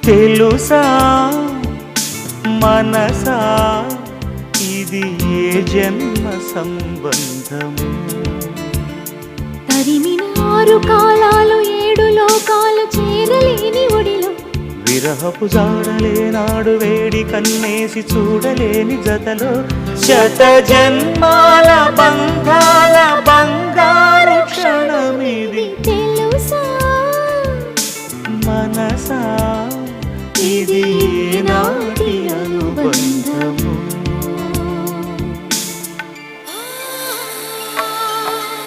తెలుసా మనసా ఇది ఏ జన్మ సంబంధము తరిమిన 6 కాలాలు 7 లోకాలు చేరలేని ఒడిలో విరహపు జాడలేనాడు వేడి కన్నేసి చూడలేని జతలో శత జన్మాల బంధాల బంగారు క్షణమిది తెలుసా మనసా ఇది నాటి